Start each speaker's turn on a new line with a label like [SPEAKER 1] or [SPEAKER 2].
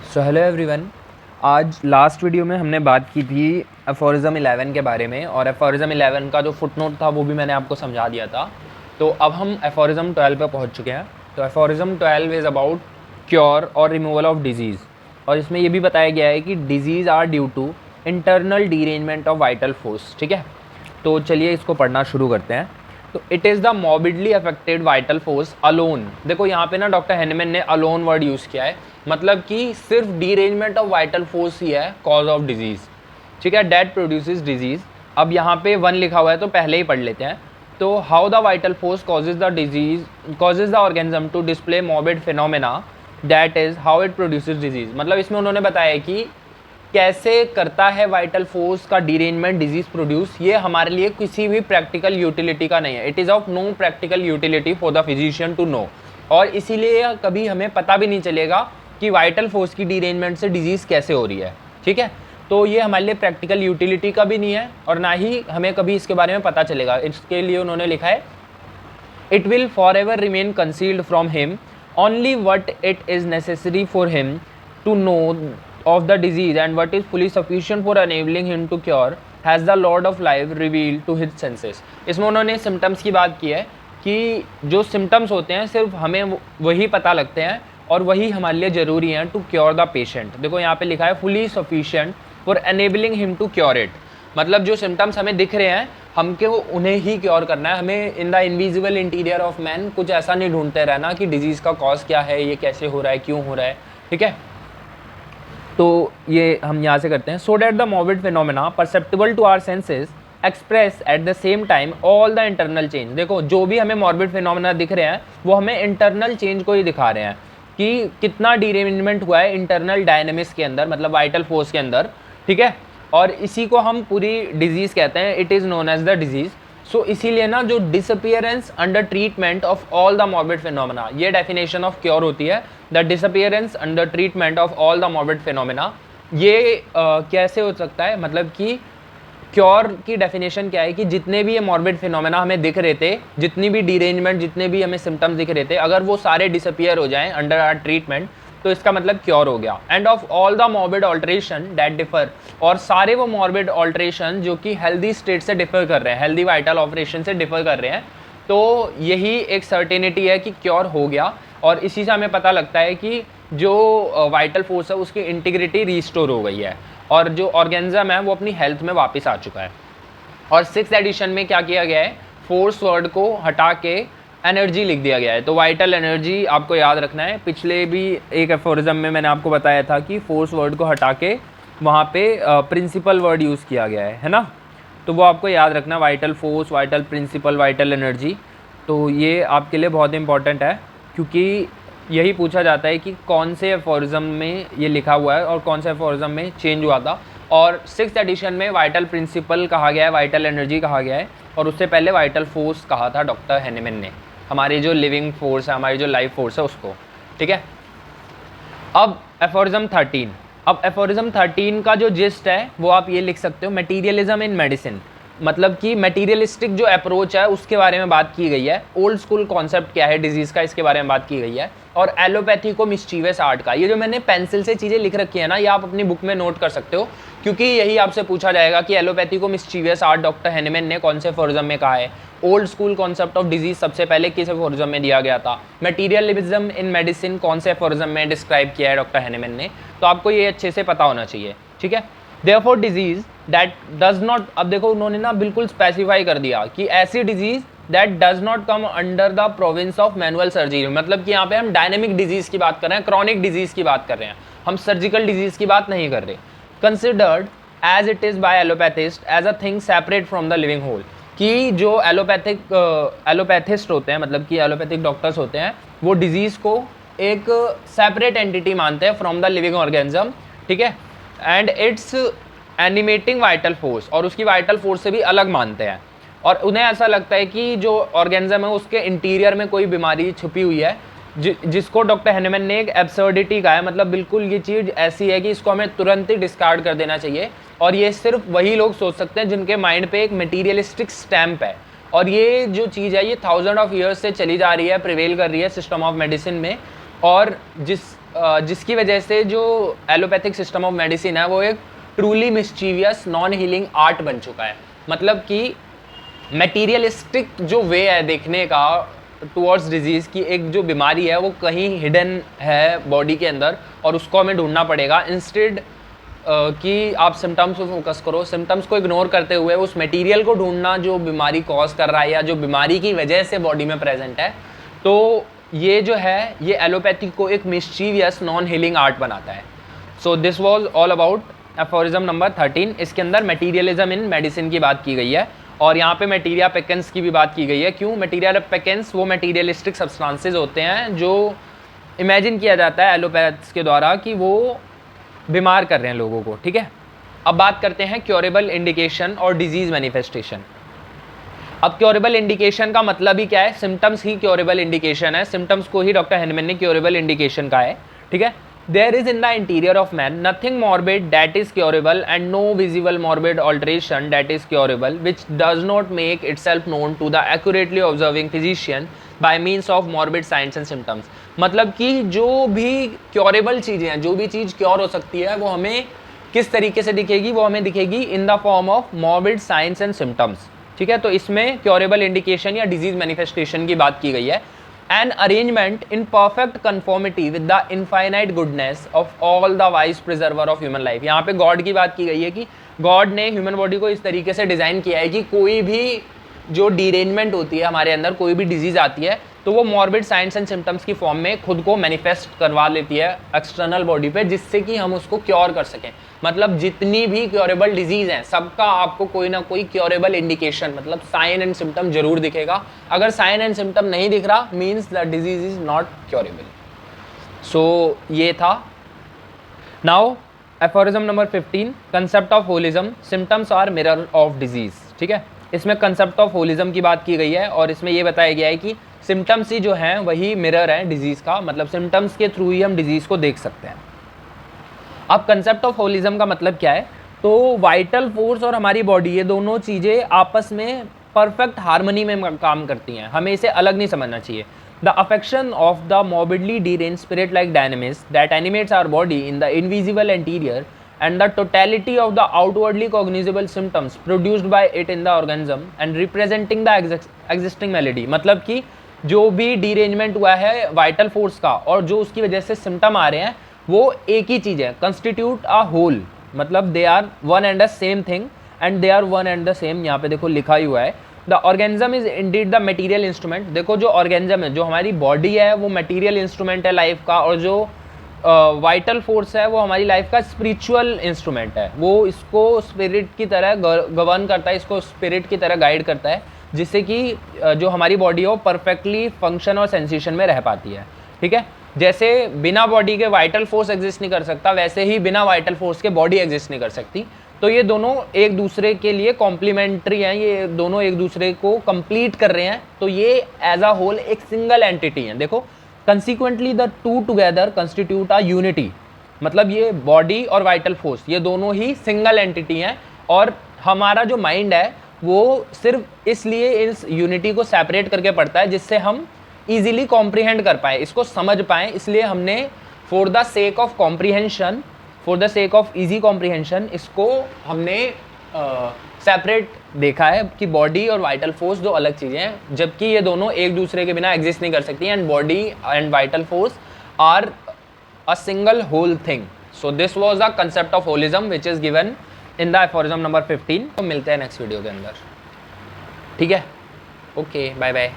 [SPEAKER 1] So hello everyone. आज last video में हमने बात की थी एफोरिज्म 11 के बारे में, और एफोरिज्म 11 का जो फुटनोट था वो भी मैंने आपको समझा दिया था। तो अब हम एफोरिज्म 12 पे पहुंच चुके हैं। तो एफोरिज्म 12 इज़ अबाउट क्योर और रिमूवल ऑफ डिजीज़, और इसमें ये भी बताया गया है कि disease are due to internal derangement of vital force. ठीक है, तो चलिए इसको पढ़ना शुरू करते हैं। तो it is the morbidly affected vital force alone. देखो यहाँ पे ना डॉक्टर हेनमैन ने अलोन वर्ड यूज़ किया है, मतलब कि सिर्फ डीरेंजमेंट ऑफ वाइटल फोर्स ही है कॉज ऑफ डिजीज़। ठीक है, डेट प्रोड्यूसेस डिजीज़। अब यहाँ पे 1 लिखा हुआ है तो पहले ही पढ़ लेते हैं। तो how the vital force causes the disease, causes the organism to display morbid phenomena, that is how it produces disease. मतलब इसमें उन्होंने बताया कि कैसे करता है वाइटल फोर्स का डीरेंजमेंट डिजीज प्रोड्यूस। ये हमारे लिए किसी भी प्रैक्टिकल यूटिलिटी का नहीं है। It is of no practical utility for the physician to know, और इसीलिए कभी हमें पता भी नहीं चलेगा कि वाइटल फोर्स की डीरेंजमेंट से डिजीज़ कैसे हो रही है। ठीक है, तो ये हमारे लिए प्रैक्टिकल यूटिलिटी का भी नहीं है, और ना ही हमें कभी इसके बारे में पता चलेगा। इसके लिए उन्होंने लिखा है it will for ever remain concealed from him only what it is necessary for him to know of the disease and what is fully sufficient for enabling him to cure has the Lord of Life revealed to his senses। इसमें उन्होंने symptoms की बात की है कि जो symptoms होते हैं सिर्फ हमें वही पता लगते हैं और वही हमारे लिए ज़रूरी हैं टू क्योर द पेशेंट। देखो यहाँ पे लिखा है fully sufficient for enabling him to cure it. मतलब जो सिम्टम्स हमें दिख रहे हैं हमको उन्हें ही क्योर करना है। हमें इन the invisible interior of man कुछ ऐसा नहीं ढूंढते रहना कि डिजीज़ का कॉज क्या है, ये कैसे हो रहा है, क्यों हो रहा है। ठीक है, तो ये हम यहाँ से करते हैं। So that the morbid phenomena perceptible to our senses express at the same time all the internal change. देखो जो भी हमें मॉर्बिड फिनोमेना दिख रहे हैं वो हमें इंटरनल चेंज को ही दिखा रहे हैं कि कितना डीरेंजमेंट हुआ है इंटरनल डायनेमिक्स के अंदर, मतलब वाइटल फोर्स के अंदर। ठीक है, और इसी को हम पूरी डिजीज़ कहते हैं। It is known as the disease. So इसीलिए ना जो disappearance under treatment of all the morbid phenomena, ये डेफिनेशन ऑफ क्योर होती है, the disappearance under treatment of all the morbid phenomena. ये कैसे हो सकता है, मतलब कि क्योर की डेफिनेशन क्या है कि जितने भी ये मॉर्बिड फिनोमेना हमें दिख रहे थे, जितनी भी डीरेंजमेंट, जितने भी हमें सिम्टम्स दिख रहे थे, अगर वो सारे डिसअपियर हो जाएं अंडर आवर ट्रीटमेंट तो इसका मतलब क्योर हो गया। End of all the morbid alteration that differ, और सारे वो मॉर्बिड ऑल्ट्रेशन जो कि हेल्दी स्टेट से डिफर कर रहे हैं, हेल्दी वाइटल ऑपरेशन से डिफर कर रहे हैं, तो यही एक सर्टेनिटी है कि क्योर हो गया। और इसी से हमें पता लगता है कि जो वाइटल फोर्स है उसकी इंटीग्रिटी रिस्टोर हो गई है और जो ऑर्गेनिज्म है वो अपनी हेल्थ में वापस आ चुका है। और 6th एडिशन में क्या किया गया है, फोर्स वर्ड को हटा के एनर्जी लिख दिया गया है। तो वाइटल एनर्जी आपको याद रखना है। पिछले भी एक एफोरिज्म में मैंने आपको बताया था कि फोर्स वर्ड को हटा के वहाँ पे प्रिंसिपल वर्ड यूज़ किया गया है ना, तो वो आपको याद रखना, vital force, vital principle, vital energy. तो ये आपके लिए बहुत इंपॉर्टेंट है क्योंकि यही पूछा जाता है कि कौन से एफोरिज्म में ये लिखा हुआ है और कौन से एफोरिज्म में चेंज हुआ था। और 6th एडिशन में वाइटल प्रिंसिपल कहा गया है, वाइटल एनर्जी कहा गया है, और उससे पहले वाइटल फोर्स कहा था डॉक्टर हेनेमैन ने, हमारी जो लिविंग फोर्स है, हमारी जो लाइफ फोर्स है उसको। ठीक है, अब एफोरिज्म 13। अब एफोरिज्म 13 का जो जिस्ट है वो आप ये लिख सकते हो, मटीरियलिज्म इन मेडिसिन। मतलब कि मटीरियलिस्टिक जो अप्रोच है उसके बारे में बात की गई है। ओल्ड स्कूल कॉन्सेप्ट क्या है डिजीज़ का, इसके बारे में बात की गई है। और एलोपैथी को मिस्चीवियस आर्ट का, ये जो मैंने पेंसिल से चीज़ें लिख रखी है ना, ये आप अपनी बुक में नोट कर सकते हो क्योंकि यही आपसे पूछा जाएगा कि एलोपैथी को मिस्चीवियस आर्ट डॉक्टर हेनेमैन ने कौन से एफोरिज्म में कहा है। Old school concept of disease सबसे पहले किस एफोरिज्म में दिया गया था। मटीरियलिज्म इन मेडिसिन कौन से एफोरिज्म में डिस्क्राइब किया है डॉक्टर हेनेमैन ने। तो आपको ये अच्छे से पता होना चाहिए। ठीक है, therefore disease that does not, अब देखो उन्होंने ना बिल्कुल स्पेसिफाई कर दिया कि ऐसी disease that does not come under the province of manual surgery. मतलब कि यहाँ पे हम डायनेमिक डिजीज की बात कर रहे हैं, क्रॉनिक डिजीज की बात कर रहे हैं, हम सर्जिकल डिजीज की बात नहीं कर रहे। Considered as it is by allopathist as a thing separate from the living whole, कि जो एलोपैथिस्ट होते हैं, मतलब कि एलोपैथिक डॉक्टर्स होते हैं, वो डिजीज को एक सेपरेट एंटिटी मानते हैं फ्रॉम द लिविंग ऑर्गेनिज्म। ठीक है, and it's animating vital force, और उसकी वाइटल फोर्स से भी अलग मानते हैं। और उन्हें ऐसा लगता है कि जो ऑर्गेनिज्म है उसके इंटीरियर में कोई बीमारी छुपी हुई है, जिसको डॉक्टर हेनेमैन ने एक एब्सर्डिटी कहा है। मतलब बिल्कुल ये चीज़ ऐसी है कि इसको हमें तुरंत ही डिस्कार्ड कर देना चाहिए, और ये सिर्फ वही लोग सोच सकते हैं जिनके माइंड पे एक मटीरियलिस्टिक स्टैम्प है। और ये जो चीज़ है ये 1000 ऑफ ईयर्स से चली जा रही है, प्रिवेल कर रही है सिस्टम ऑफ मेडिसिन में। और जिस जिसकी वजह से जो एलोपैथिक सिस्टम ऑफ मेडिसिन है वो एक truly mischievous non healing art बन चुका है। मतलब कि मटेरियलिस्टिक जो वे है देखने का टुवर्ड्स डिजीज़ की, एक जो बीमारी है वो कहीं हिडन है बॉडी के अंदर और उसको हमें ढूंढना पड़ेगा, इंस्टेड कि आप सिम्टम्स पे फोकस करो, सिम्टम्स को इग्नोर करते हुए उस मटेरियल को ढूंढना जो बीमारी कॉज कर रहा है या जो बीमारी की वजह से बॉडी में प्रेजेंट है। तो ये जो है ये एलोपैथी को एक मिस्चीवियस नॉन हीलिंग आर्ट बनाता है। सो this was all about aphorism number 13। इसके अंदर मटेरियलिज्म इन मेडिसिन की बात की गई है और यहाँ पे मटीरिया पेकेंस की भी बात की गई है। क्यों? मटीरिया पेकेंस वो मटीरियलिस्टिक सब्सटेंसेस होते हैं जो इमेजिन किया जाता है एलोपैथ्स के द्वारा कि वो बीमार कर रहे हैं लोगों को। ठीक है, अब बात करते हैं क्योरेबल इंडिकेशन और डिजीज़ मैनिफेस्टेशन। अब क्योरेबल इंडिकेशन का मतलब ही क्या है? सिम्टम्स ही क्योरेबल इंडिकेशन है, सिम्टम्स को ही डॉक्टर हेनमैन ने क्योरेबल इंडिकेशन कहा है। ठीक है, there is in the interior of man nothing morbid that is curable and no visible morbid alteration that is curable which does not make itself known to the accurately observing physician by means of morbid science and symptoms. मतलब कि जो भी curable चीज़ें हैं, जो भी चीज़ cure हो सकती है वो हमें किस तरीके से दिखेगी? वो हमें दिखेगी in the form of morbid science and symptoms. ठीक है, तो इसमें क्योरेबल इंडिकेशन या डिजीज मैनिफेस्टेशन की बात की गई है। An arrangement in perfect conformity with the infinite goodness of all the wise preserver of human life. यहाँ पे गॉड की बात की गई है कि गॉड ने ह्यूमन बॉडी को इस तरीके से डिज़ाइन किया है कि कोई भी जो डिरेंजमेंट होती है हमारे अंदर, कोई भी डिजीज़ आती है तो वो मॉर्बिड साइंस एंड सिम्टम्स की फॉर्म में खुद को मैनिफेस्ट करवा लेती है एक्सटर्नल बॉडी पे, जिससे कि हम उसको क्योर कर सकें। मतलब जितनी भी क्योरेबल डिजीज़ हैं सबका आपको कोई ना कोई क्योरेबल इंडिकेशन मतलब साइन एंड सिम्टम जरूर दिखेगा। अगर साइन एंड सिम्टम नहीं दिख रहा means the disease is not curable. So ये था। Now aphorism number 15, concept of holism, symptoms are mirror of disease. ठीक है, इसमें कंसेप्ट ऑफ होलिज्म की बात की गई है और इसमें यह बताया गया है कि सिम्टम्स ही जो हैं वही मिरर हैं डिजीज़ का, मतलब सिम्टम्स के थ्रू ही हम डिजीज़ को देख सकते हैं। अब कंसेप्ट ऑफ होलिज्म का मतलब क्या है? तो वाइटल फोर्स और हमारी बॉडी, ये दोनों चीज़ें आपस में परफेक्ट हार्मनी में काम करती हैं, हमें इसे अलग नहीं समझना चाहिए। The affection of the morbidly deranged spirit like dynamics that animates our body in the invisible anterior and the totality of the outwardly cognizable symptoms produced by it in the organism and representing the existing malady। मतलब कि जो भी derangement हुआ है vital force का और जो उसकी वजह से सिम्टम आ रहे हैं वो एक ही चीज़ है, कंस्टिट्यूट अ होल। मतलब they are one and the same thing and they are one and the same. यहाँ पे देखो लिखा ही हुआ है, the organism is indeed the material instrument. देखो जो ऑर्गेनिज्म है, जो हमारी बॉडी है वो मटेरियल इंस्ट्रूमेंट है लाइफ का, और जो वाइटल फोर्स है वो हमारी लाइफ का स्पिरिचुअल इंस्ट्रूमेंट है। वो इसको स्पिरिट की तरह गवर्न करता है, इसको स्पिरिट की तरह गाइड करता है, जिससे कि जो हमारी बॉडी है वो परफेक्टली फंक्शन और सेंसेशन में रह पाती है। ठीक है, जैसे बिना बॉडी के वाइटल फोर्स एग्जिस्ट नहीं कर सकता, वैसे ही बिना वाइटल फोर्स के बॉडी एग्जिस्ट नहीं कर सकती। तो ये दोनों एक दूसरे के लिए कॉम्प्लीमेंट्री हैं, ये दोनों एक दूसरे को कंप्लीट कर रहे हैं। तो ये एज अ होल एक सिंगल एंटिटी है। देखो, consequently the two together constitute a unity. मतलब ये बॉडी और वाइटल फोर्स ये दोनों ही सिंगल एंटिटी हैं, और हमारा जो माइंड है वो सिर्फ इसलिए इस यूनिटी को सेपरेट करके पढ़ता है जिससे हम इजीली कॉम्प्रिहेंड कर पाए, इसको समझ पाएँ। इसलिए हमने for the sake of comprehension, for the sake of easy comprehension, इसको हमने सेपरेट देखा है कि बॉडी और वाइटल फोर्स दो अलग चीज़ें हैं, जबकि ये दोनों एक दूसरे के बिना एग्जिस्ट नहीं कर सकती। And body and vital force are a single whole thing. So this was the concept of holism which is given in the aphorism number 15। तो मिलते हैं नेक्स्ट वीडियो के अंदर। ठीक है, ओके, बाय बाय।